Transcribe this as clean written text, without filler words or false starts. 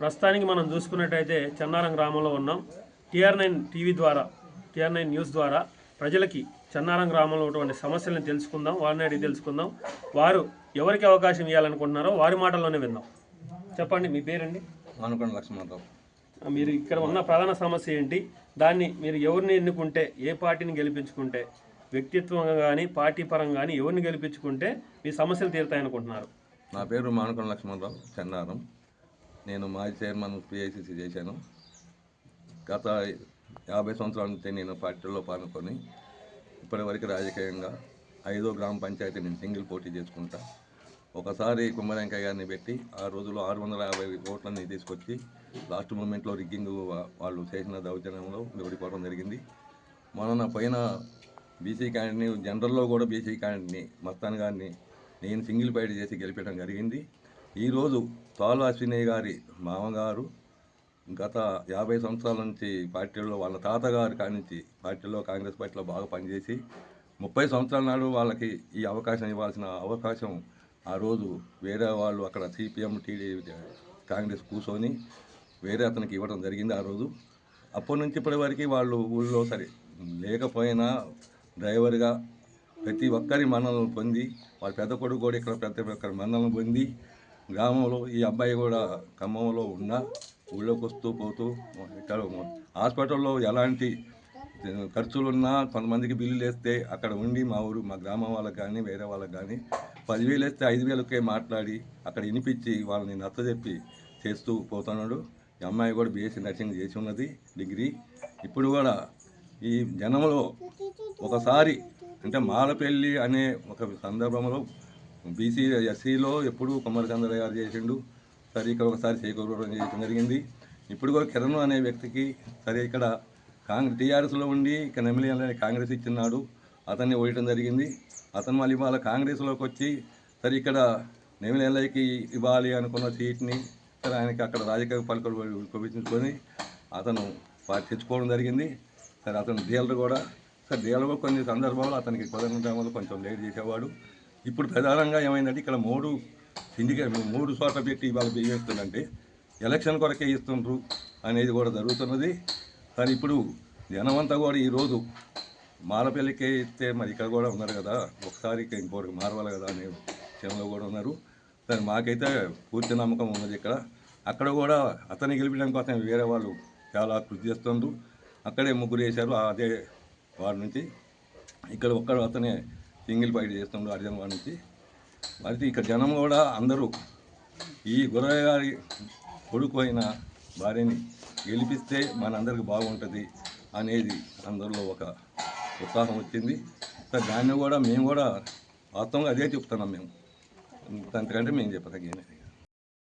ప్రస్తుతానికి మనం చూసుకున్నట్టయితే చెన్నారం గ్రామంలో ఉన్నాం. టీఆర్9 న్యూస్ ద్వారా ప్రజలకి చెన్నారం గ్రామంలో ఉన్నటువంటి సమస్యలను తెలుసుకుందాం, వారిని అడిగి తెలుసుకుందాం. వారు ఎవరికి అవకాశం ఇవ్వాలనుకుంటున్నారో వారి మాటల్లోనే విందాం. చెప్పండి, మీ పేరండి? మానుకొండ లక్ష్మణరావు. మీరు ఇక్కడ ఉన్న ప్రధాన సమస్య ఏంటి? దాన్ని మీరు ఎవరిని ఎన్నుకుంటే, ఏ పార్టీని గెలిపించుకుంటే, వ్యక్తిత్వంగా కానీ పార్టీ పరంగా కానీ ఎవరిని గెలిపించుకుంటే మీ సమస్యలు తీరుతాయనుకుంటున్నారు? నా పేరు మానుకొండ లక్ష్మణరావు, చెన్నారం. నేను మాజీ చైర్మన్ పిఐసిసి చేశాను. గత 50 సంవత్సరాల నుంచి నేను పార్టీలో పాల్గొని ఇప్పటివరకు రాజకీయంగా 5వ గ్రామ పంచాయతీ నేను సింగిల్ పోటీ చేసుకుంటా. ఒకసారి కుమ్మరంకయ్య గారిని పెట్టి ఆ రోజుల్లో 650 ఓట్లని తీసుకొచ్చి లాస్ట్ మూమెంట్లో రిగ్గింగ్ వాళ్ళు చేసిన దౌర్జన్యంలో ఓడిపోవడం జరిగింది. మొన్న పైన బీసీ క్యాండిడేట్ని, జనరల్లో కూడా బీసీ క్యాండిడేట్ని మస్తాన్ గారిని నేను సింగిల్ ఫైట్ చేసి గెలిపించడం జరిగింది. ఈరోజు తాలు అశ్విని గారి మామగారు గత 50 సంవత్సరాల నుంచి పార్టీలో వాళ్ళ తాతగారు కానించి పార్టీలో కాంగ్రెస్ పార్టీలో బాగా పనిచేసి 30 సంవత్సరాల నాడు వాళ్ళకి ఈ అవకాశం ఇవ్వాల్సిన అవకాశం ఆ రోజు వేరే వాళ్ళు అక్కడ సిపిఎం టీడీపీ కాంగ్రెస్ కూర్చొని వేరే అతనికి ఇవ్వడం జరిగింది. ఆ రోజు అప్పటి నుంచి ఇప్పటి వరకు వాళ్ళు ఊళ్ళో సరే లేకపోయినా డ్రైవర్గా ప్రతి ఒక్కరి మన్నలను పొంది, వాళ్ళ పెద్ద కొడుకు కూడా ఇక్కడ ప్రతి ఒక్కరి మన్నలను పొంది గ్రామంలో ఈ అబ్బాయి కూడా ఖమ్మంలో ఉన్న ఊళ్ళోకి వస్తూ పోతూ ఇక్కడ హాస్పిటల్లో ఎలాంటి ఖర్చులున్నా కొంతమందికి బిల్లులు వేస్తే అక్కడ ఉండి మా గ్రామం వాళ్ళకి కానీ వేరే వాళ్ళకి కానీ 10,000 వేస్తే 5,000కే మాట్లాడి అక్కడ వినిపించి వాళ్ళని నచ్చజెప్పి చేస్తూ పోతున్నాడు. ఈ అమ్మాయి కూడా బీఎస్సీ నర్సింగ్ చేసి ఉన్నది, డిగ్రీ. ఇప్పుడు కూడా ఈ జనంలో ఒకసారి అంటే మాలపల్లి అనే ఒక సందర్భంలో బీసీ ఎస్సీలో ఎప్పుడు కుమ్మరచంద్రయ్య గారు చేసిండు, సరే ఇక్కడ ఒకసారి చేకూరడం చేయడం జరిగింది. ఇప్పుడు కూడా కిరణ్ అనే వ్యక్తికి సరే ఇక్కడ టీఆర్ఎస్లో ఉండి ఇక్కడ ఎమ్మెల్యే కాంగ్రెస్ ఇచ్చినాడు, అతన్ని ఓయటం జరిగింది. అతను మళ్ళీ వాళ్ళ కాంగ్రెస్లోకి వచ్చి సరే ఇక్కడ ఎమ్మెల్యేకి ఇవ్వాలి అనుకున్న సీట్ని సరే ఆయనకి అక్కడ రాజకీయ పలుకులు ఉపయోగించుకొని అతను తెచ్చుకోవడం జరిగింది. సరే అతను డీలర్ కూడా కొన్ని సందర్భాల్లో అతనికి కుదరడంలో కొంచెం లేట్ చేసేవాడు. ఇప్పుడు ప్రధానంగా ఏమైందంటే ఇక్కడ 3 చోట్ల పెట్టి ఇవాళ బియ్యిస్తుందంటే ఎలక్షన్ కొరకే ఇస్తుండ్రు అనేది కూడా జరుగుతున్నది. కానీ ఇప్పుడు జనమంతా కూడా ఈరోజు మాలపల్లికే ఇస్తే మరి ఇక్కడ కూడా ఉన్నారు కదా, ఒకసారి ఇంకోరికి మారవాలి కదా అనే విషయంలో కూడా ఉన్నారు. సరే మాకైతే పూర్తి నమ్మకం ఉన్నది. అక్కడ కూడా అతన్ని గెలిపించడం కోసం వేరే వాళ్ళు చాలా కృషి చేస్తుండ్రు. అక్కడే 3 వేశారు, అదే వాడి నుంచి. ఇక్కడ ఒక్కడు అతనే సింగిల్ ఫైట్ చేస్తుండ్రు అర్జున్ వాడి నుంచి. మరి ఇక్కడ జనం కూడా అందరూ ఈ గురయ్య గారి కొడుకు అయిన భార్యని గెలిపిస్తే మనందరికి బాగుంటుంది అనేది అందరిలో ఒక ఉత్సాహం వచ్చింది. దాన్ని కూడా మేము కూడా వాస్తవంగా అదే చెప్తున్నాం. మేము అంతకంటే మేము చెప్పదగ్గేది